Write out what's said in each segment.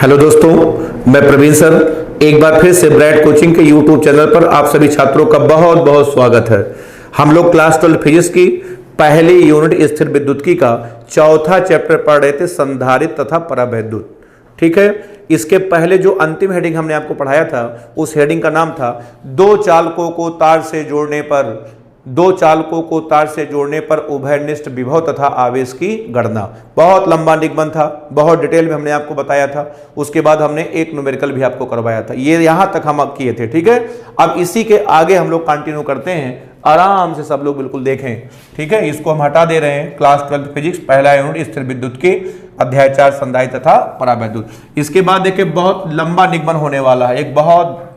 Hello दोस्तों, मैं Praveen sir एक बार फिर से ब्राइट कोचिंग के यूट्यूब चैनल पर आप सभी छात्रों का बहुत बहुत स्वागत है। हम लोग क्लास 12 फिजिक्स की पहली यूनिट स्थिर विद्युत्की का चौथा चैप्टर पढ़ रहे थे, संधारित्र तथा परावैद्युत। ठीक है, इसके पहले जो अंतिम हेडिंग हमने आपको पढ़ाया था उस हेडिंग का नाम था दो चालकों को तार से जोड़ने पर उभयनिष्ठ विभव तथा आवेश की गणना। बहुत लंबा निबंध था, बहुत डिटेल में हमने आपको बताया था। उसके बाद हमने एक न्यूमेरिकल भी आपको करवाया था। ये यहां तक हम किए थे। ठीक है, अब इसी के आगे हम लोग कंटिन्यू करते हैं। आराम से सब लोग बिल्कुल देखें। ठीक है, इसको हम हटा दे रहे हैं। क्लास 12 फिजिक्स पहला यूनिट स्थिर विद्युत के अध्याय 4 संधारित्र तथा परावैद्युत। इसके बाद देखिए बहुत लंबा निबंध होने वाला है, एक बहुत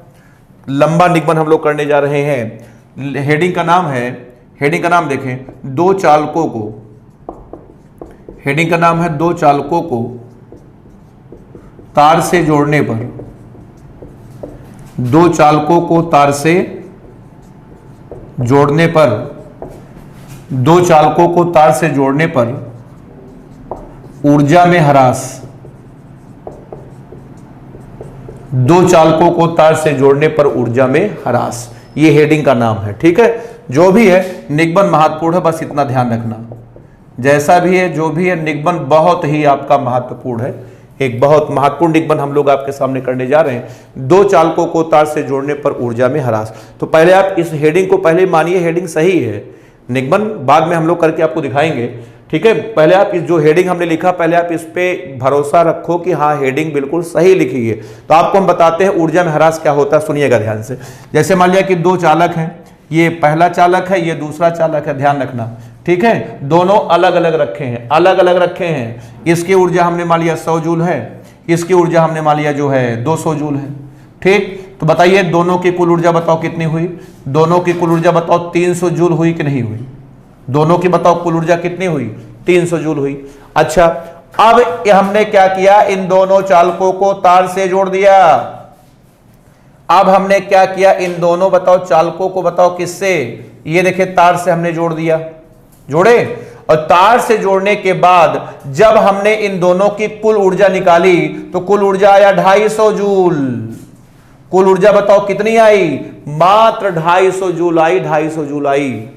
लंबा निबंध हम लोग करने जा रहे हैं। हेडिंग का नाम देखें दो चालकों को, हेडिंग का नाम है दो चालकों को तार से जोड़ने पर, दो चालकों को तार से जोड़ने पर, दो चालकों को तार से जोड़ने पर ऊर्जा में ह्रास, दो चालकों को तार से जोड़ने पर ऊर्जा में ह्रास, ये हेडिंग का नाम है। ठीक है, जो भी है निबंध महत्वपूर्ण है, बस इतना ध्यान रखना। जैसा भी है जो भी है निबंध बहुत ही आपका महत्वपूर्ण है। एक बहुत महत्वपूर्ण निबंध हम लोग आपके सामने करने जा रहे हैं। दो चालकों को तार से जोड़ने पर ऊर्जा में ह्रास। तो पहले आप इस हेडिंग को पहले मानिए, हेडिंग सही है। निबंध बाद में हम लोग करके आपको दिखाएंगे। ठीक है, पहले आप इस जो हेडिंग हमने लिखा पहले आप इस पे भरोसा रखो कि हाँ हेडिंग बिल्कुल सही लिखी है। तो आपको हम बताते हैं ऊर्जा में ह्रास क्या होता है, सुनिएगा ध्यान से। जैसे मान लिया कि दो चालक हैं, ये पहला चालक है, ये दूसरा चालक है, ध्यान रखना। ठीक है, दोनों अलग अलग रखे हैं, अलग अलग रखे हैं। इसकी ऊर्जा हमने मान लिया 100 जूल है, इसकी ऊर्जा हमने मान लिया जो है 200 जूल है। ठीक, तो बताइए दोनों की कुल ऊर्जा बताओ कितनी हुई। दोनों की कुल ऊर्जा बताओ 300 जूल हुई कि नहीं हुई। दोनों की बताओ कुल ऊर्जा कितनी हुई, 300 जूल हुई। अच्छा, अब हमने क्या किया, इन दोनों चालकों को तार से जोड़ दिया। अब हमने क्या किया, इन दोनों बताओ चालकों को बताओ किससे, ये देखिए तार से हमने जोड़ दिया, जोड़े। और तार से जोड़ने के बाद जब हमने इन दोनों की कुल ऊर्जा निकाली तो कुल ऊर्जा आया 250 जूल। कुल ऊर्जा बताओ कितनी आई, मात्र 250 जूल आई, 250 जूल आई।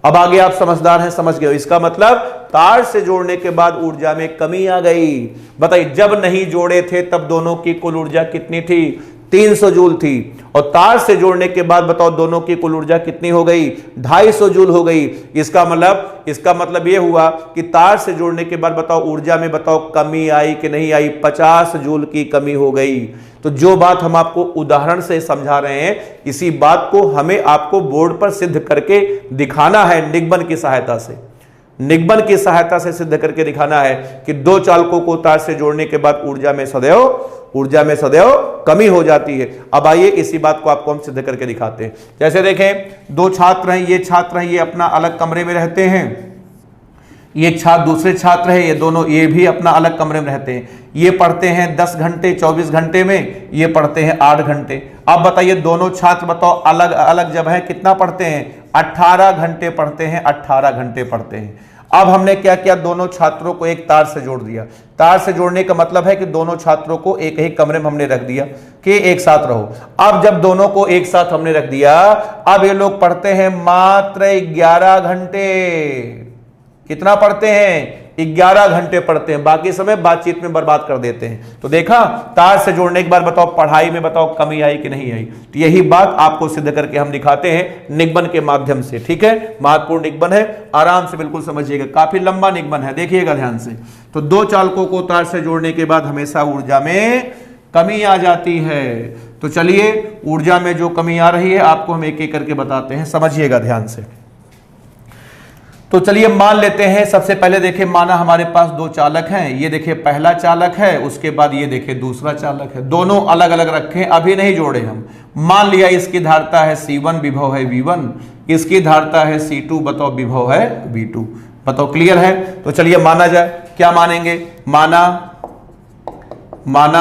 अब आगे आप समझदार हैं, समझ गए। इसका मतलब तार से जोड़ने के बाद ऊर्जा में कमी आ गई। बताइए जब नहीं जोड़े थे तब दोनों की कुल ऊर्जा कितनी थी, 300 जूल थी। और तार से जोड़ने के बाद बताओ दोनों की कुल ऊर्जा कितनी हो गई, 250 जूल हो गई। इसका मतलब यह हुआ कि तार से जोड़ने के बाद बताओ ऊर्जा में बताओ कमी आई कि नहीं आई, 50 जूल की कमी हो गई। तो जो बात हम आपको उदाहरण से समझा रहे हैं, इसी बात को हमें आपको बोर्ड पर सिद्ध करके दिखाना है निबंध की सहायता से। निबंध की सहायता से सिद्ध करके दिखाना है कि दो चालकों को तार से जोड़ने के बाद ऊर्जा में सदैव कमी हो जाती है। अब आइए इसी बात को आपको हम सिद्ध करके दिखाते हैं। जैसे देखें दो छात्र हैं, ये अपना अलग कमरे में रहते हैं, ये छात्र दूसरे छात्र है, ये दोनों ये भी अपना अलग कमरे में रहते हैं। ये पढ़ते हैं 10 घंटे 24 घंटे में, ये पढ़ते हैं 8 घंटे। अब बताइए दोनों छात्र बताओ अलग अलग जब है कितना पढ़ते हैं, 18 घंटे पढ़ते हैं, 18 घंटे पढ़ते हैं। अब हमने क्या किया, दोनों छात्रों को एक तार से जोड़ दिया। तार से जोड़ने का मतलब है कि दोनों छात्रों को एक ही कमरे में हमने रख दिया कि एक साथ रहो। अब जब दोनों को एक साथ हमने रख दिया, अब ये लोग पढ़ते हैं मात्र 11 घंटे। कितना पढ़ते हैं, 11 घंटे पढ़ते हैं, बाकी समय बातचीत में बर्बाद कर देते हैं। तो देखा, तार से जोड़ने के बाद बताओ पढ़ाई में बताओ कमी आई कि नहीं आई। तो यही बात आपको सिद्ध करके हम दिखाते हैं निबंध के माध्यम से। ठीक है, महत्वपूर्ण निबंध है, आराम से बिल्कुल समझिएगा, काफी लंबा निबंध है, देखिएगा ध्यान से। तो दो चालकों को तार से जोड़ने के बाद हमेशा ऊर्जा में कमी आ जाती है। तो चलिए ऊर्जा में जो कमी आ रही है आपको हम एक एक करके बताते हैं, समझिएगा ध्यान से। तो चलिए मान लेते हैं, सबसे पहले देखिए माना हमारे पास दो चालक हैं। ये देखिए पहला चालक है, उसके बाद ये देखिए दूसरा चालक है। दोनों अलग अलग रखे, अभी नहीं जोड़े हम। मान लिया इसकी धारिता है C1, विभव है V1, इसकी धारिता है C2, बताओ विभव है V2। बताओ क्लियर है। तो चलिए माना जाए, क्या मानेंगे, माना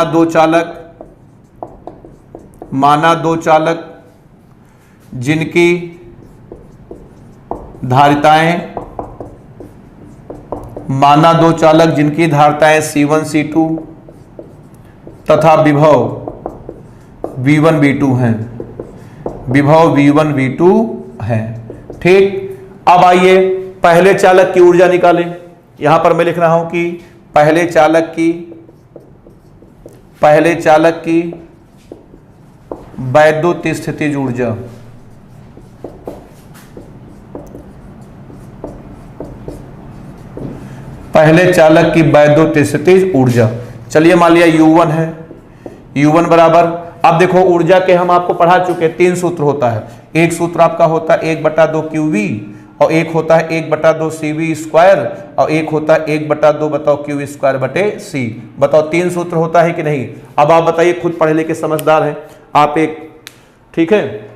दो चालक जिनकी धारिताएं, माना दो चालक जिनकी धारिताएं C1 C2 तथा विभव V1 V2 हैं, विभव V1 V2 हैं। ठीक, अब आइए पहले चालक की ऊर्जा निकालें। यहां पर मैं लिख रहा हूं कि पहले चालक की वैद्युत स्थितिज ऊर्जा, पहले चालक की वैद्युत स्थितिज ऊर्जा। चलिए मान लिया U1 है, U1 बराबर, अब देखो ऊर्जा के हम आपको पढ़ा चुके, 3 सूत्र होता है। एक सूत्र आपका होता है 1/2 QV, और एक होता है 1/2 CV स्क्वायर, और एक होता है 1/2 बताओ QV स्क्वायर बटे C। बताओ 3 सूत्र होता है कि नहीं? अब आप बताइए, खुद पढ़े लिखे समझदार हैं आप, एक ठीक है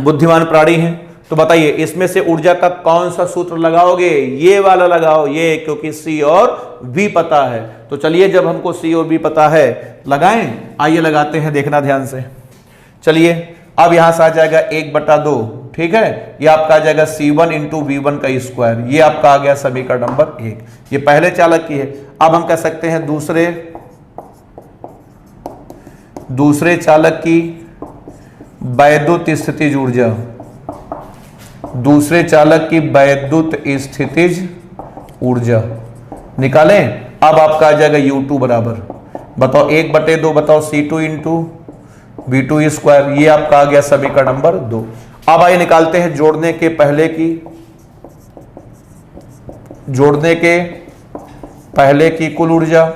बुद्धिमान प्राणी हैं, तो बताइए इसमें से ऊर्जा का कौन सा सूत्र लगाओगे? ये वाला लगाओ, ये, क्योंकि C और V पता है। तो चलिए जब हमको C और V पता है लगाएं, आइए लगाते हैं, देखना ध्यान से। चलिए अब यहां से आ जाएगा 1/2, ठीक है, ये आपका आ जाएगा C1 इंटू V1 का स्क्वायर, ये आपका आ गया समीकरण नंबर 1। ये पहले चालक की है। अब हम कह सकते हैं दूसरे चालक की वैद्युत स्थितिज ऊर्जा, दूसरे चालक की वैद्युत स्थितिज ऊर्जा निकालें। अब आपका आ जाएगा U2 बराबर, बताओ 1/2 बताओ C2 इंटू V2 स्क्वायर, ये आपका आ गया समीकरण नंबर 2। अब आइए निकालते हैं जोड़ने के पहले की कुल ऊर्जा,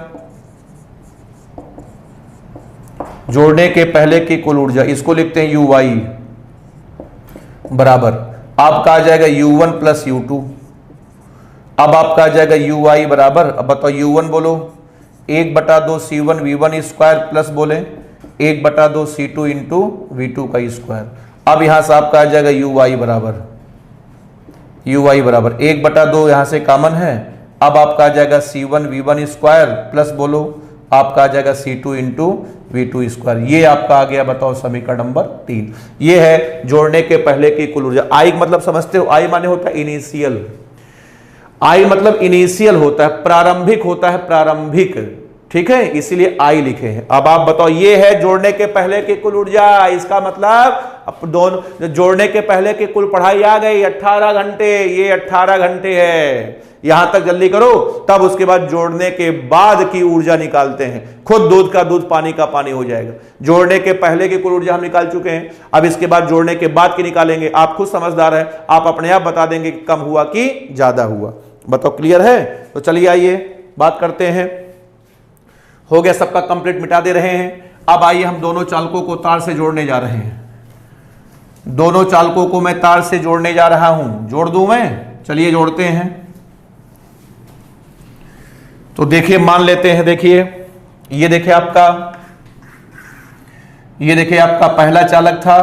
जोड़ने के पहले की कुल ऊर्जा, इसको लिखते हैं UY बराबर, आपका आ जाएगा U1 प्लस U2। अब आपका आ जाएगा UY बराबर, अब बताओ U1 बोलो 1/2 C1 V1 स्क्वायर प्लस बोले 1/2 C2 इंटू V2 का स्क्वायर। अब यहां से आपका आ जाएगा UY बराबर 1/2, यहां से कॉमन है। अब आपका आ जाएगा C1 V1 स्क्वायर प्लस बोलो आपका आ जाएगा C2 इंटू V2 स्क्वायर, ये आपका आ गया बताओ समीकरण नंबर 3। ये है जोड़ने के पहले की कुल ऊर्जा। आई मतलब समझते हो, आई माने होता है इनिशियल, आई मतलब इनिशियल होता है, प्रारंभिक होता है, प्रारंभिक, ठीक है, इसीलिए आई लिखे हैं। अब आप बताओ, ये है जोड़ने के पहले की कुल ऊर्जा, इसका मतलब दोनों जोड़ने के पहले की कुल पढ़ाई आ गई 18 घंटे, ये 18 घंटे है। यहां तक जल्दी करो, तब उसके बाद जोड़ने के बाद की ऊर्जा निकालते हैं। खुद दूध का दूध, पानी का पानी हो जाएगा। जोड़ने के पहले की कुल ऊर्जा हम निकाल चुके हैं, अब इसके बाद जोड़ने के बाद की निकालेंगे। आप खुद समझदार हैं, आप अपने आप बता देंगे कि कम हुआ कि ज्यादा हुआ। बताओ क्लियर है? तो चलिए आइए बात करते हैं। हो गया सबका कंप्लीट, मिटा दे रहे हैं। अब आइए हम दोनों चालकों को तार से जोड़ने जा रहे हैं। दोनों चालकों को मैं तार से जोड़ने जा रहा हूं, जोड़ दूं मैं? चलिए जोड़ते हैं। तो देखिए मान लेते हैं, देखिए ये देखिए आपका पहला चालक था,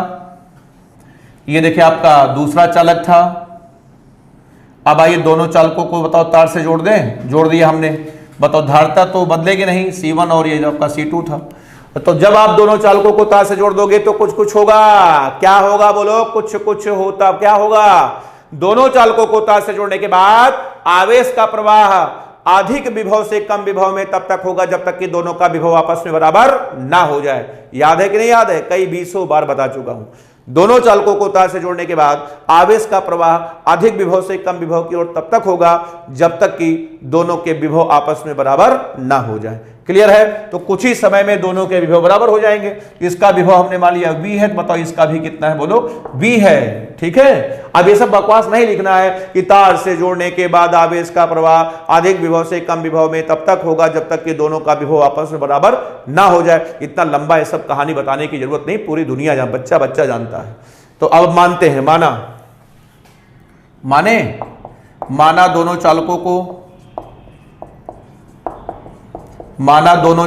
ये देखिए आपका दूसरा चालक था। अब आइए दोनों चालकों को बताओ तार से जोड़ दें, जोड़ दिया हमने। बताओ धारता तो बदलेगी नहीं, C1 और ये जो आपका C2 था। तो जब आप दोनों चालकों को तार से जोड़ दोगे तो कुछ कुछ होगा। क्या होगा बोलो? कुछ कुछ होता। क्या होगा? दोनों चालकों को तार से जोड़ने के बाद आवेश का प्रवाह अधिक विभव से कम विभव में तब तक होगा जब तक कि दोनों का विभव आपस में बराबर ना हो जाए। याद है कि नहीं याद है? कई 20 बार बता चुका हूं। दोनों चालकों को तार से जोड़ने के बाद आवेश का प्रवाह अधिक विभव से कम विभव की ओर तब तक होगा जब तक कि दोनों के विभव आपस में बराबर ना हो जाए। क्लियर है? तो कुछ ही समय में दोनों के विभव बराबर हो जाएंगे। इसका विभव हमने मान लिया V है, तो बताओ इसका भी कितना है? बोलो V है। ठीक है, अब ये सब बकवास नहीं लिखना है कि तार से जोड़ने के बाद आवेश का प्रवाह अधिक विभव से कम विभव में तब तक होगा जब तक कि दोनों का विभव आपस में बराबर ना हो जाए। इतना लंबा ये सब कहानी बताने की जरूरत नहीं, पूरी दुनिया बच्चा जानता है। तो अब मानते हैं, माना दोनों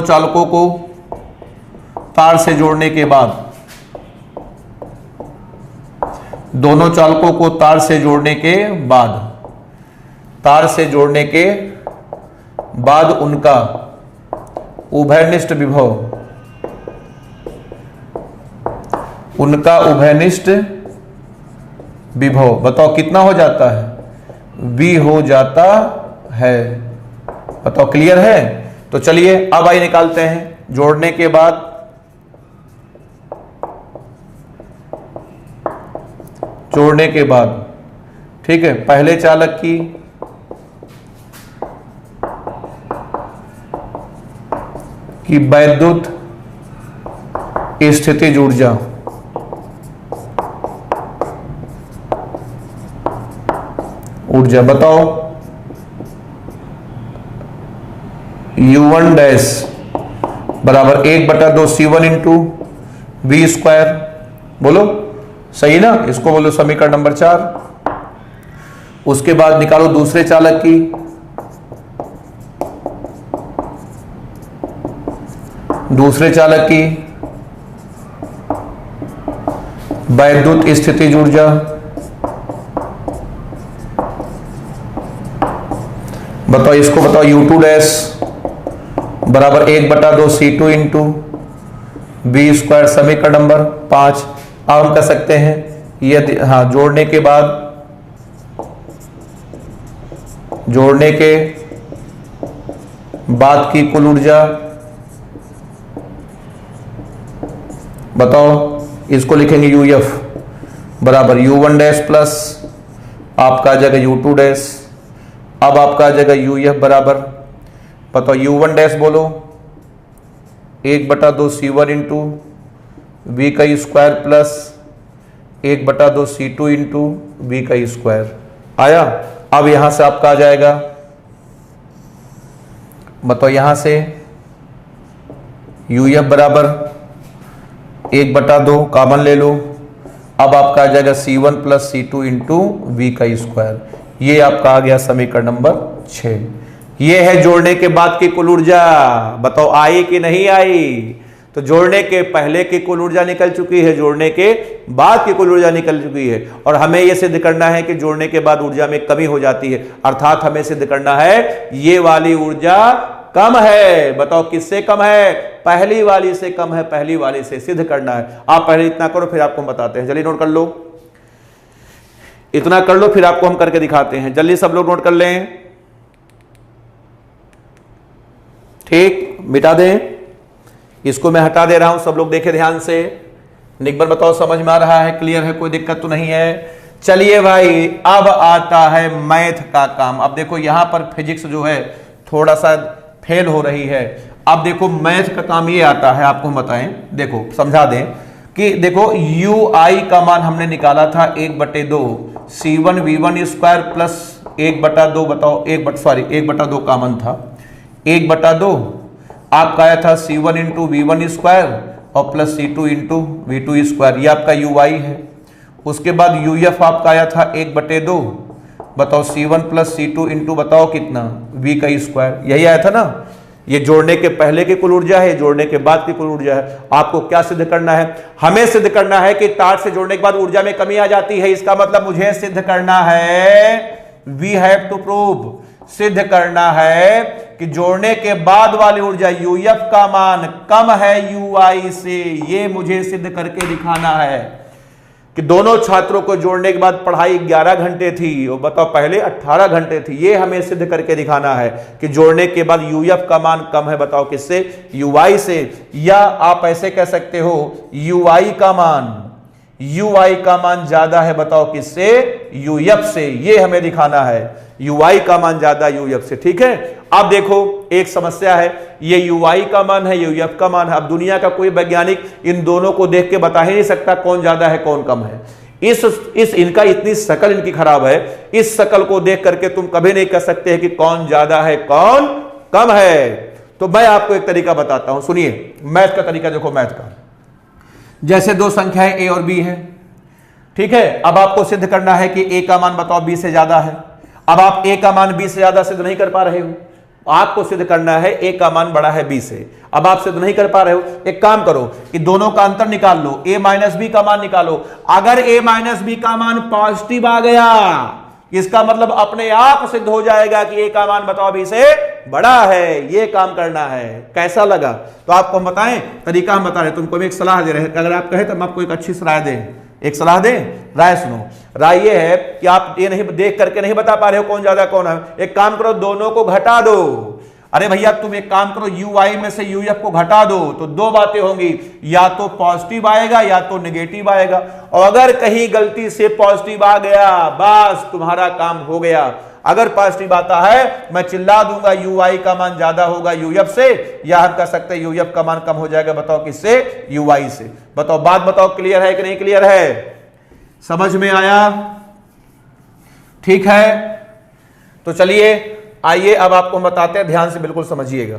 चालकों को तार से जोड़ने के बाद, दोनों चालकों को तार से जोड़ने के बाद उनका उभयनिष्ठ विभव बताओ कितना हो जाता है? V हो जाता है। बताओ क्लियर है? तो चलिए अब आई निकालते हैं। जोड़ने के बाद ठीक है, पहले चालक की वैद्युत स्थितिज ऊर्जा बताओ। U1 डैश बराबर 1/2 C1 इंटू वी स्क्वायर। बोलो सही ना, इसको बोलो समीकरण नंबर 4। उसके बाद निकालो दूसरे चालक की वैद्युत स्थितिज ऊर्जा। बताओ इसको, बताओ U2 डैश बराबर 1/2 C2 इंटू वी स्क्वायर, समीकरण नंबर 5। अब हम कर सकते हैं यदि जोड़ने के बाद की कुल ऊर्जा बताओ। इसको लिखेंगे UF बराबर U1 डैश प्लस आपका आ जाएगा U2 डैश। अब आपका आ जाएगा UF बराबर, बताओ U1 डैश बोलो 1/2 C1 इंटू वी का square plus 1/2 C2 into v का स्क्वायर। आया। अब यहां से आपका आ जाएगा, बताओ यहां से UF बराबर 1/2 कॉमन ले लो। अब आपका आ जाएगा C1 plus C2 into v का स्क्वायर। ये आपका आ गया समीकरण नंबर 6। ये है जोड़ने के बाद की कुल ऊर्जा। बताओ आई कि नहीं आई? तो जोड़ने के पहले की कुल ऊर्जा निकल चुकी है, जोड़ने के बाद की कुल ऊर्जा निकल चुकी है। और हमें यह सिद्ध करना है कि जोड़ने के बाद ऊर्जा में कमी हो जाती है, अर्थात हमें सिद्ध करना है ये वाली ऊर्जा कम है। बताओ किससे कम है? पहली वाली से कम है, पहली वाली से सिद्ध करना है। आप पहले इतना करो फिर आपको बताते हैं। जल्दी नोट कर लो, इतना कर लो फिर आपको हम करके दिखाते हैं। जल्दी सब लोग नोट कर लें। ठीक, मिटा दें, इसको मैं हटा दे रहा हूं, सब लोग देखें ध्यान से। निकबर बताओ समझ में आ रहा है, क्लियर है, कोई दिक्कत तो नहीं है? चलिए भाई अब आता है मैथ का काम। अब देखो यहां पर फिजिक्स जो है थोड़ा सा फेल हो रही है। अब देखो मैथ का काम ये आता है, आपको हम बताएं, देखो समझा दें कि देखो UI का मान हमने निकाला था 1/2 C1 V1 स्क्वायर प्लस 1/2, बताओ 1/2 कॉमन था, 1/2 आपका आया था C1 इंटू V1 स्क्वायर और plus C2 into V2 square. ये आपका UI है। उसके बाद UF आपका आया था 1/2, बताओ C1 प्लस C2 इंटू बताओ कितना V का स्क्वायर। यही आया था ना। ये जोड़ने के पहले की कुल ऊर्जा है, जोड़ने के बाद की कुल ऊर्जा है। आपको क्या सिद्ध करना है? हमें सिद्ध करना है कि तार से जोड़ने के बाद ऊर्जा में कमी आ जाती है। इसका मतलब मुझे सिद्ध करना है, वी हैव टू प्रूव, सिद्ध करना है कि जोड़ने के बाद वाली ऊर्जा UF का मान कम है UI से। ये मुझे सिद्ध करके दिखाना है कि दोनों छात्रों को जोड़ने के बाद पढ़ाई 11 घंटे थी और बताओ पहले 18 घंटे थी। ये हमें सिद्ध करके दिखाना है कि जोड़ने के बाद UF का मान कम है, बताओ किससे? UI से। या आप ऐसे कह सकते हो UI का मान ज्यादा है, बताओ किससे? UF से। ये हमें दिखाना है, UI का मान ज्यादा UF से। ठीक है। अब देखो एक समस्या है, ये UI का मान है, UF का मान है। अब दुनिया का कोई वैज्ञानिक इन दोनों को देख के बता ही नहीं सकता कौन ज्यादा है कौन कम है। इस इनका इतनी शकल इनकी खराब है, इस शकल को देख करके तुम कभी नहीं कह सकते हैं कि कौन ज्यादा है कौन कम है। तो मैं आपको एक तरीका बताता हूं, सुनिए मैथ का तरीका। देखो मैथ का, जैसे दो संख्याएं A और B है, ठीक है। अब आपको सिद्ध करना है कि A का मान बताओ B से ज्यादा है। अब आप A का मान B से ज्यादा सिद्ध नहीं कर पा रहे हो, आपको सिद्ध करना है A का मान बड़ा है B से। अब आप सिद्ध नहीं कर पा रहे हो, एक काम करो कि दोनों का अंतर निकाल लो, A माइनस B का मान निकालो। अगर A माइनस B का मान पॉजिटिव आ गया, इसका मतलब अपने आप सिद्ध हो जाएगा कि A का मान बताओ B से बड़ा है। ये काम करना है। कैसा लगा? तो आपको हम बताएं, तरीका हम बता रहे, तुमको भी एक सलाह दे रहे हैं। अगर आप कहें तो हम आपको एक अच्छी सलाह दें, एक सलाह दें। राय सुनो, राय ये है कि आप ये नहीं देख करके नहीं बता पा रहे हो कौन ज्यादा कौन है। एक काम करो, दोनों को घटा दो। अरे भैया तुम एक काम करो, ui में से uf को घटा दो तो दो बातें होंगी, या तो पॉजिटिव आएगा या तो नेगेटिव आएगा। और अगर कहीं गलती से पॉजिटिव आ गया, बस तुम्हारा काम हो गया। अगर पॉजिटिव आता है मैं चिल्ला दूंगा ui का मान ज्यादा होगा uf से, या हम कह सकते हैं uf का मान कम हो जाएगा। बताओ किससे? ui से। बताओ, बात बताओ, क्लियर है कि नहीं क्लियर है? समझ में आया? ठीक है, तो चलिए आइए अब आपको हम बताते हैं, ध्यान से बिल्कुल समझिएगा।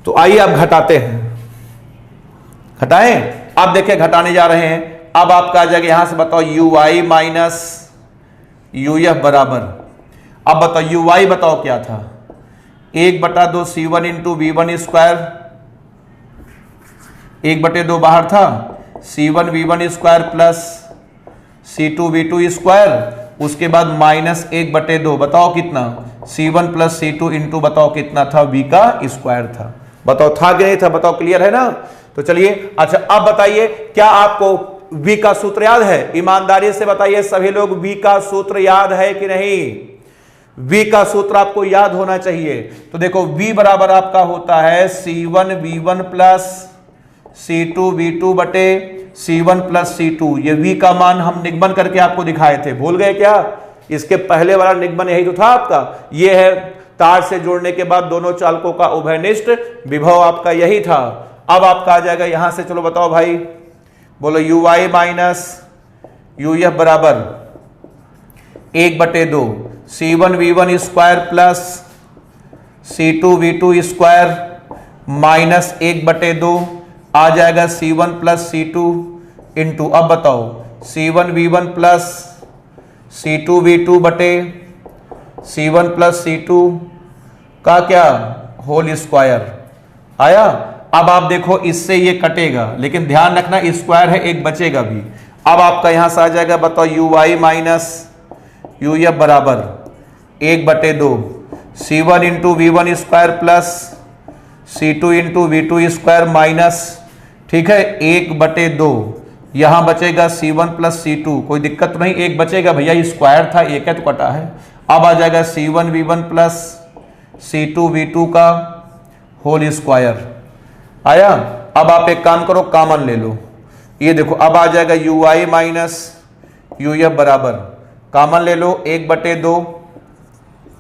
तो आइए अब घटाते हैं, घटाएं। अब देखिए घटाने जा रहे हैं। अब आपका आ जाएगा यहां से, बताओ ui माइनस uf बराबर, अब बताओ ui बताओ क्या था, 1/2 c1 इंटू v1 स्क्वायर, 1/2 बाहर था, c1 v1 square plus c2 v2 square, उसके बाद माइनस 1/2, बताओ कितना, c1 प्लस c2 इंटू बताओ कितना था, v का स्क्वायर था। बताओ था कि नहीं था? बताओ क्लियर है ना? तो चलिए अच्छा अब बताइए, क्या आपको v का सूत्र याद है? ईमानदारी से बताइए सभी लोग, v का सूत्र याद है कि नहीं? v का सूत्र आपको याद होना चाहिए। तो देखो v बराबर आपका होता है c1 v1 plus c2 v2 बटे c1 प्लस c2। ये v का मान हम निगमन करके आपको दिखाए थे, भूल गए क्या? इसके पहले वाला निगमन यही तो था आपका। ये है तार से जोड़ने के बाद दोनों चालकों का उभयनिष्ठ विभव, आपका यही था। अब आपका आ जाएगा यहां से, चलो बताओ भाई, बोलो ui माइनस uf बराबर 1/2 c1 v1 square plus c2 v2 square minus 1/2 आ जाएगा c1 प्लस c2 इंटू, अब बताओ c1 v1 plus c2 v2 बटे c1 प्लस c2 का क्या होल स्क्वायर आया। अब आप देखो इससे ये कटेगा, लेकिन ध्यान रखना स्क्वायर है, एक बचेगा भी। अब आपका यहां से आ जाएगा, बताओ ui माइनस uf बराबर 1/2 c1 into v1 square plus c2 into v2 square minus, ठीक है, 1/2, यहां बचेगा c1 प्लस c2, कोई दिक्कत नहीं, एक बचेगा भैया, स्क्वायर था, एक है तो कटा है। अब आ जाएगा c1 v1 plus c2 v2 का होल स्क्वायर आया। अब आप एक काम करो, कॉमन ले लो, ये देखो अब आ जाएगा ui माइनस uf बराबर, कॉमन ले लो 1/2,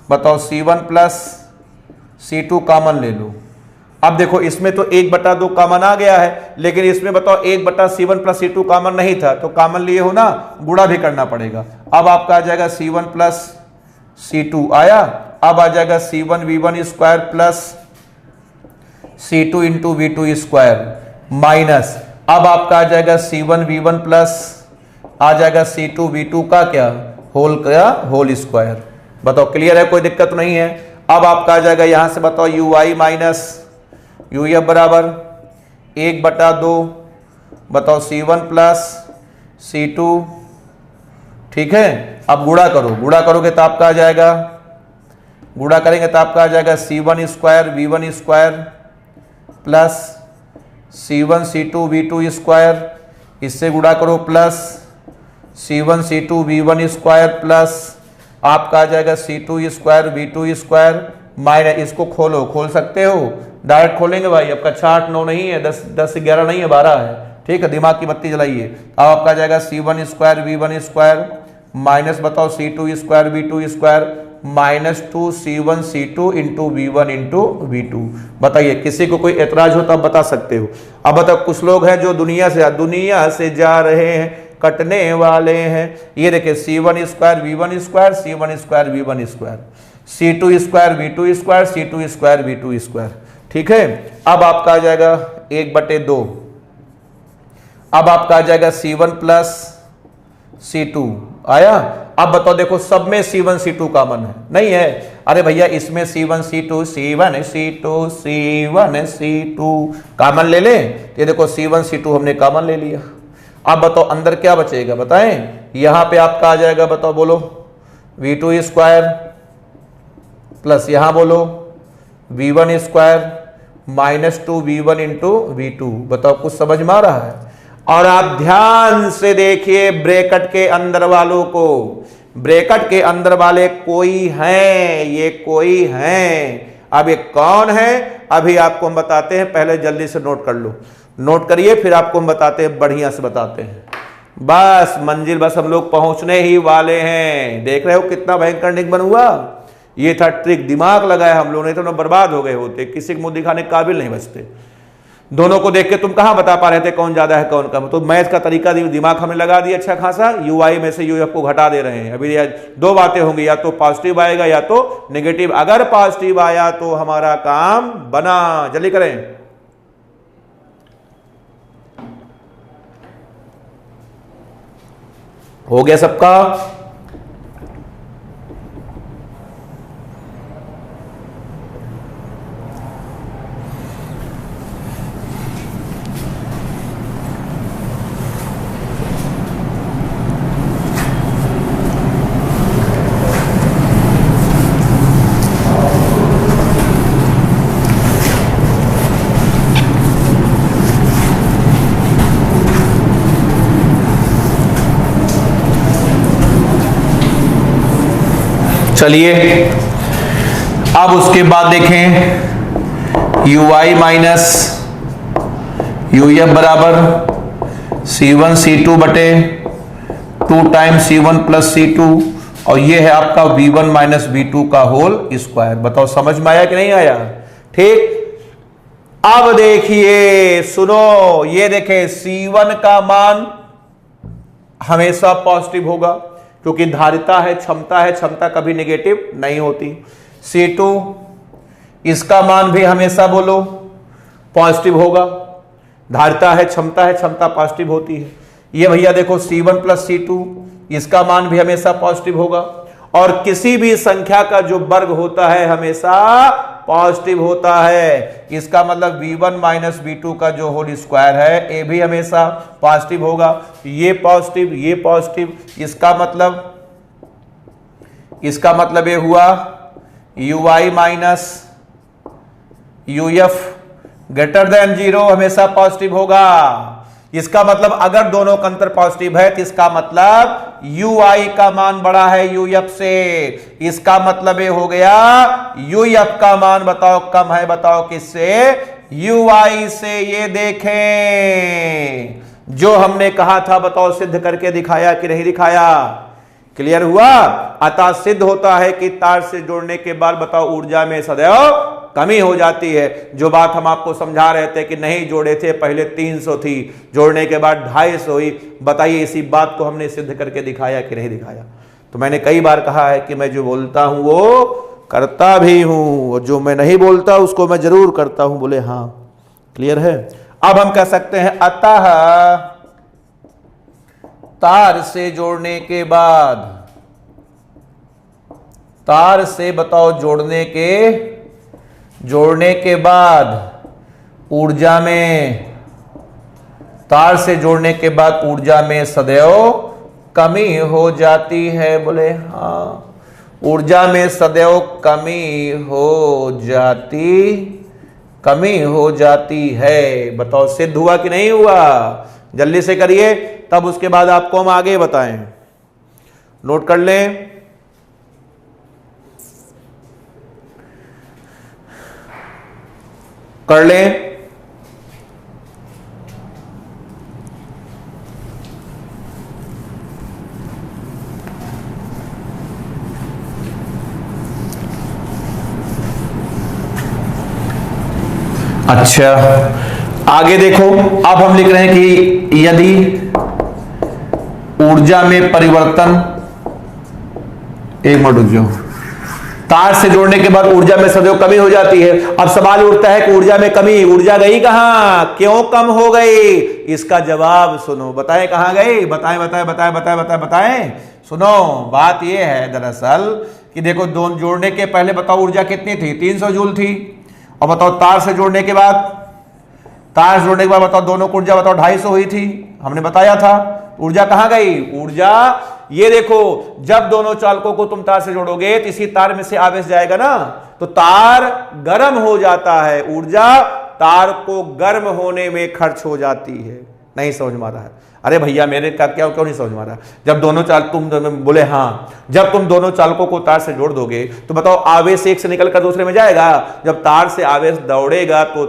बताओ c1 प्लस c2 कॉमन ले लो। अब देखो इसमें तो 1/2 कॉमन आ गया है, लेकिन इसमें बताओ 1/c1 प्लस c2 कॉमन नहीं था, तो कॉमन लिए हो ना, गुणा भी करना पड़ेगा। अब आपका आ जाएगा c1 प्लस c2 आया। अब आ जाएगा c1 v1 square plus c2 into v2 square minus, अब आपका आ जाएगा c1 v1 प्लस आ जाएगा c2 v2 का क्या होल स्क्वायर। बताओ क्लियर है, कोई दिक्कत नहीं है। अब आपका आ जाएगा यहां से, बताओ ui माइनस uf बराबर 1/2, बताओ c1 प्लस c2, ठीक है। अब गुणा करो, गुणा करोगे तो आपका आ जाएगा, गुणा करेंगे तो आपका आ जाएगा c1 square v1 square plus c1 c2 v2 square, इससे गुणा करो plus c1 c2 v1 square plus आपका आ जाएगा c2 square v2 square minus, इसको खोलो, खोल सकते हो, डायरेक्ट खोलेंगे भाई, आपका 6 8 9 नहीं है, 10 11 नहीं है, 12 है, ठीक है, दिमाग की बत्ती जलाइए। अब आपका आ जाएगा c1 square v1 square minus, बताओ c2 square v2 square minus 2 c1 c2 into v1 into v2। बताइए किसी को कोई एतराज हो तो आप बता सकते हो। अब बताओ कुछ लोग हैं जो दुनिया से जा रहे हैं, कटने वाले हैं। ये देखिए c1 square v1 square, c1 square v1 square, c2 square v2 square, c2 square v2 square, ठीक है। अब आपका आ जाएगा 1/2, अब आपका आ जाएगा c1 प्लस c2 आया। अब बताओ देखो सब में c1 c2 कॉमन है, नहीं है? अरे भैया इसमें c1 c2 c1 c2 c1 c2 common ले ले, ये देखो c1 c2 हमने कॉमन ले लिया। अब बताओ अंदर क्या बचेगा, बताएं? यहां पे आपका आ जाएगा, बताओ बोलो v2 स्क्वायर प्लस यहां बोलो v1 square minus 2 v1 into v2। बताओ कुछ समझ में आ रहा है? और आप ध्यान से देखिए ब्रैकेट के अंदर वालों को, ब्रैकेट के अंदर वाले कोई हैं, ये कोई हैं। अब ये कौन है अभी आपको हम बताते हैं, पहले जल्दी से नोट कर लो, नोट करिए, फिर आपको हम बताते हैं, बढ़िया से बताते हैं। बस मंजिल बस हम लोग पहुंचने ही वाले हैं। देख रहे हो कितना भयंकर निगमन हुआ। ये था ट्रिक, दिमाग लगाया हम लोग, नहीं तो ना बर्बाद हो गए होते, किसी को मुंह दिखाने के काबिल नहीं बचते। दोनों को देख के तुम कहां बता पा रहे थे कौन ज्यादा है कौन कम। तो मैथ का तरीका दिमाग हमने लगा दिया अच्छा खासा, यूआई में से यूएफ को घटा दे रहे हैं। अभी दो बातें होंगी, या तो पॉजिटिव आएगा या तो नेगेटिव। अगर पॉजिटिव आया तो हमारा काम बना। जल्दी करें। हो गया सबका? चलिए अब उसके बाद देखें, ui माइनस यूएफ बराबर C1 C2 बटे 2 टाइम्स C1 प्लस C2, और ये है आपका V1 माइनस V2 का होल स्क्वायर। बताओ समझ में आया कि नहीं आया? ठीक। अब देखिए सुनो, ये देखें C1 का मान हमेशा पॉजिटिव होगा क्योंकि धारिता है, क्षमता कभी नेगेटिव नहीं होती। C2 इसका मान भी हमेशा बोलो पॉजिटिव होगा, धारिता है, क्षमता पॉजिटिव होती है। ये भैया देखो C1 प्लस C2 इसका मान भी हमेशा पॉजिटिव होगा, और किसी भी संख्या का जो वर्ग होता है हमेशा पॉजिटिव होता है। इसका मतलब V1 माइनस V2 का जो होल स्क्वायर है ये भी हमेशा पॉजिटिव होगा। ये पॉजिटिव, ये पॉजिटिव, इसका मतलब ये हुआ ui minus UF greater than 0 हमेशा पॉजिटिव होगा। इसका मतलब अगर दोनों का अंतर पॉजिटिव है तो इसका मतलब ui का मान बड़ा है यूएफ से। इसका मतलब ये हो गया यूएफ का मान बताओ कम है, बताओ किससे? ui से। ये देखें जो हमने कहा था, बताओ सिद्ध करके दिखाया कि नहीं दिखाया? क्लियर हुआ? अतः सिद्ध होता है कि तार से जोड़ने के बाद बताओ ऊर्जा में सदैव कमी हो जाती है। जो बात हम आपको समझा रहे थे कि नहीं जोड़े थे, पहले 300 थी, जोड़ने के बाद 250 हुई। बताइए इसी बात को हमने सिद्ध करके दिखाया कि नहीं दिखाया? तो मैंने कई बार कहा है कि मैं जो बोलता हूं वो करता भी हूं, और जो मैं नहीं बोलता उसको मैं जरूर करता हूं। बोले हाँ, क्लियर है? अब हम कह सकते हैं अतः तार से जोड़ने के बाद, तार से बताओ जोड़ने के बाद ऊर्जा में, तार से जोड़ने के बाद ऊर्जा में सदैव कमी हो जाती है। बोले हाँ, ऊर्जा में सदैव कमी हो जाती है। बताओ सिद्ध हुआ कि नहीं हुआ? जल्दी से करिए, तब उसके बाद आपको हम आगे बताएं। नोट कर लें। कर लें। अच्छा आगे देखो, अब हम लिख रहे हैं कि यदि ऊर्जा में परिवर्तन, एक मिनट रुक जाओ, तार से जोड़ने के बाद ऊर्जा में सदैव कमी हो जाती है। अब सवाल उठता है कि ऊर्जा में कमी, ऊर्जा गई कहां, क्यों कम हो गई? इसका जवाब सुनो, बताएं कहां गई? बताएं। सुनो, बात यह है दरअसल कि देखो दोनों जोड़ने के पहले बताओ ऊर्जा कितनी थी? 300 जूल थी। और बताओ तार से जोड़ने के बाद बताओ दोनों की ऊर्जा बताओ 250 हुई थी। हमने बताया था ऊर्जा कहां गई? ऊर्जा, ये देखो जब दोनों चालकों को तुम तार से जोड़ोगे तो इसी तार में से आवेश जाएगा ना, तो तार गर्म हो जाता है। ऊर्जा तार को गर्म होने में खर्च हो जाती है। नहीं समझ में आ रहा है? अरे भैया मेरे का क्या क्यों नहीं समझ में आ रहा? जब दोनों चाल तुम बोले हाँ, जब तुम दोनों चालकों को तार से जोड़ दोगे तो बताओ आवेश एक से निकलकर दूसरे में जाएगा? जब तार से आवेश दौड़ेगा तो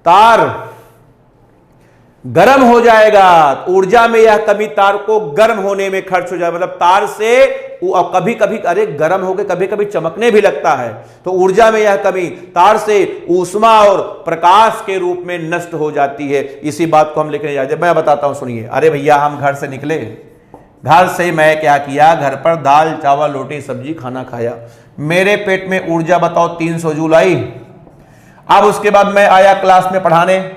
तार गर्म हो जाएगा। ऊर्जा में यह कमी तार को गर्म होने में खर्च हो जाएगा। मतलब तार से कभी कभी अरे गर्म होकर कभी कभी चमकने भी लगता है। तो ऊर्जा में यह कमी तार से ऊष्मा और प्रकाश के रूप में नष्ट हो जाती है। इसी बात को हम लिखने जाते हैं। मैं बताता हूं, सुनिए। अरे भैया हम घर से निकले, घर से मैं क्या किया, घर पर दाल चावल रोटी सब्जी खाना खाया, मेरे पेट में ऊर्जा बताओ 300 जूल आई। अब उसके बाद मैं आया क्लास में पढ़ाने,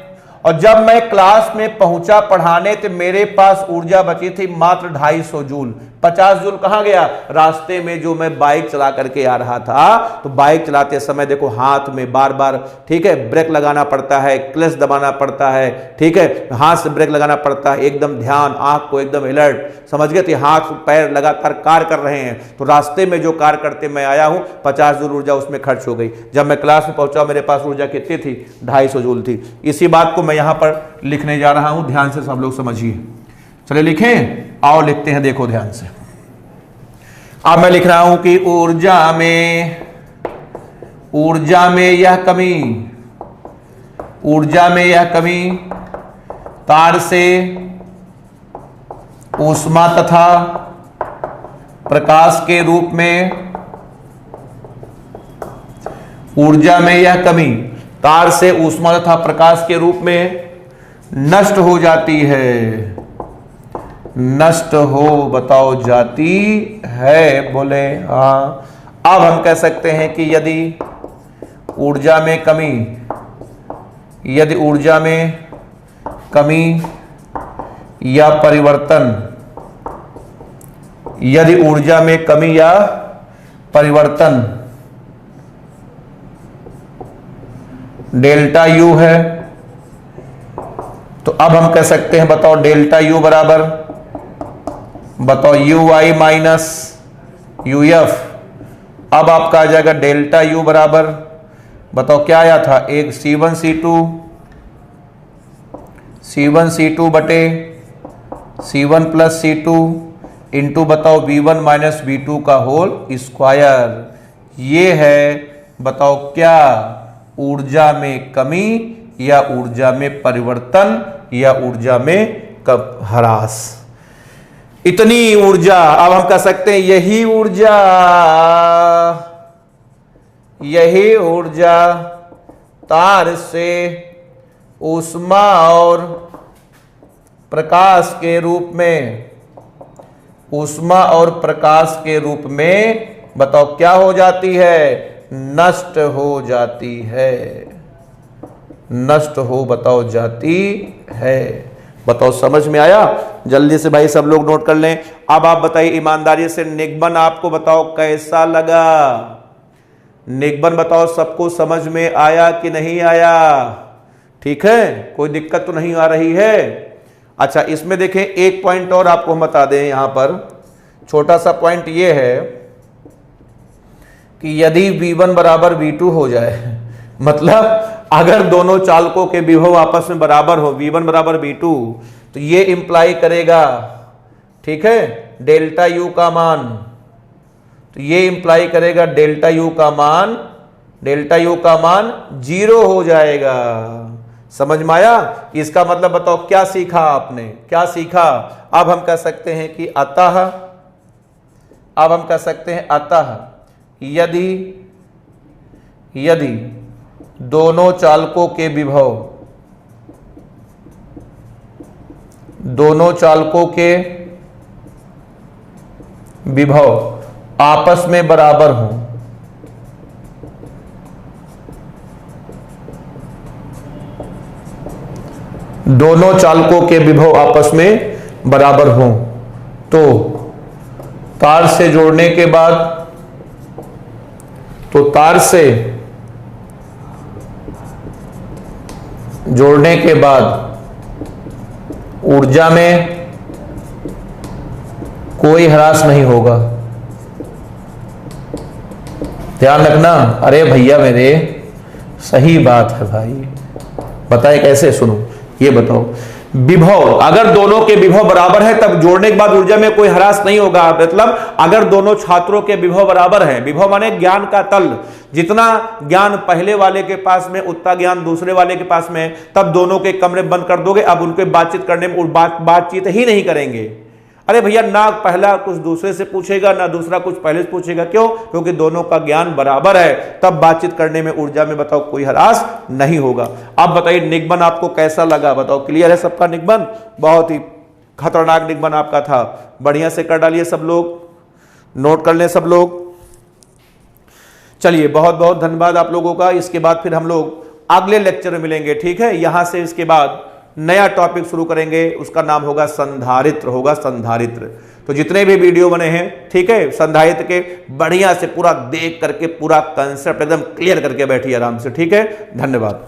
और जब मैं क्लास में पहुंचा पढ़ाने तो मेरे पास ऊर्जा बची थी मात्र 250 जूल। 50 जूल कहां गया? रास्ते में जो मैं बाइक चला करके आ रहा था, तो बाइक चलाते समय देखो हाथ में बार बार, ठीक है, ब्रेक लगाना पड़ता है, क्लच दबाना पड़ता है, ठीक है, हाथ से ब्रेक लगाना पड़ता है, एकदम ध्यान, आंख को एकदम अलर्ट, समझ गए? तो हाथ पैर लगातार कार्य कर रहे हैं। तो रास्ते में जो कार्य करते मैं आया हूं, 50 जूल ऊर्जा उसमें खर्च हो गई। जब मैं क्लास में पहुंचा मेरे पास ऊर्जा कितनी थी? 250 जूल थी। इसी बात को मैं यहां पर लिखने जा रहा हूं, ध्यान से सब लोग समझिए। चलिए लिखें, आओ लिखते हैं, देखो ध्यान से। अब मैं लिख रहा हूं कि ऊर्जा में यह कमी तार से ऊष्मा तथा प्रकाश के रूप में, ऊर्जा में यह कमी तार से ऊष्मा तथा प्रकाश के रूप में नष्ट हो जाती है। नष्ट हो बताओ जाती है, बोले हाँ। अब हम कह सकते हैं कि यदि ऊर्जा में कमी या परिवर्तन, यदि ऊर्जा में कमी या परिवर्तन डेल्टा यू है, तो अब हम कह सकते हैं बताओ डेल्टा यू बराबर, बताओ you I minus U F. अब आपका आ जाएगा डेल्टा यू बराबर, बताओ क्या आया था? एक C1 C2 बटे C1 प्लस C2 इंटू बताओ V1 माइनस V2 का होल स्क्वायर। ये है बताओ क्या? ऊर्जा में कमी या ऊर्जा में परिवर्तन या ऊर्जा में ह्रास। इतनी ऊर्जा, अब हम कह सकते हैं यही ऊर्जा तार से ऊष्मा और प्रकाश के रूप में बताओ क्या हो जाती है? नष्ट हो जाती है। नष्ट हो बताओ जाती है। बताओ समझ में आया? जल्दी से भाई सब लोग नोट कर लें। अब आप बताइए ईमानदारी से, निगमन आपको बताओ कैसा लगा? निगमन बताओ सबको समझ में आया कि नहीं आया? ठीक है, कोई दिक्कत तो नहीं आ रही है? अच्छा, इसमें देखें एक पॉइंट और आपको हम बता दें। यहां पर छोटा सा पॉइंट ये है कि यदि V1 बराबर V2 हो जाए, मतलब अगर दोनों चालकों के विभव आपस में बराबर हो, V1 बराबर V2, तो ये इंप्लाई करेगा, ठीक है, डेल्टा यू का मान, तो ये इंप्लाई करेगा डेल्टा यू का मान 0 हो जाएगा। समझ में आया? इसका मतलब बताओ क्या सीखा आपने? क्या सीखा? अब हम कह सकते हैं कि अतः यदि दोनों चालकों के विभव आपस में बराबर हों, दोनों चालकों के विभव आपस में बराबर हों, तो तार से जोड़ने के बाद ऊर्जा में कोई ह्रास नहीं होगा। ध्यान रखना। अरे भैया मेरे, सही बात है भाई। बताए कैसे? सुनो, ये बताओ, विभव, अगर दोनों के विभव बराबर है तब जोड़ने के बाद ऊर्जा में कोई ह्रास नहीं होगा। मतलब अगर दोनों छात्रों के विभव बराबर है, विभव माने ज्ञान का तल, जितना ज्ञान पहले वाले के पास में उतना ज्ञान दूसरे वाले के पास में, तब दोनों के कमरे बंद कर दोगे। अब उनके बातचीत करने में बातचीत ही नहीं करेंगे। अरे भैया, ना पहला कुछ दूसरे से पूछेगा ना दूसरा कुछ पहले से पूछेगा। क्यों? क्योंकि दोनों का ज्ञान बराबर है, तब बातचीत करने में ऊर्जा में बताओ कोई ह्रास नहीं होगा। अब बताइए निगमन आपको कैसा लगा? बताओ, क्लियर है सबका निगमन? बहुत ही खतरनाक निगमन आपका था। बढ़िया से कर डालिए सब लोग, नोट कर लें सब लोग। चलिए, बहुत बहुत धन्यवाद आप लोगों का। इसके बाद फिर हम लोग अगले लेक्चर में मिलेंगे, ठीक है। यहां से इसके बाद नया टॉपिक शुरू करेंगे, उसका नाम होगा संधारित्र, होगा संधारित्र। तो जितने भी वीडियो बने हैं, ठीक है, संधारित्र के बढ़िया से पूरा देख करके पूरा कंसेप्ट एकदम क्लियर करके बैठिए आराम से, ठीक है। धन्यवाद।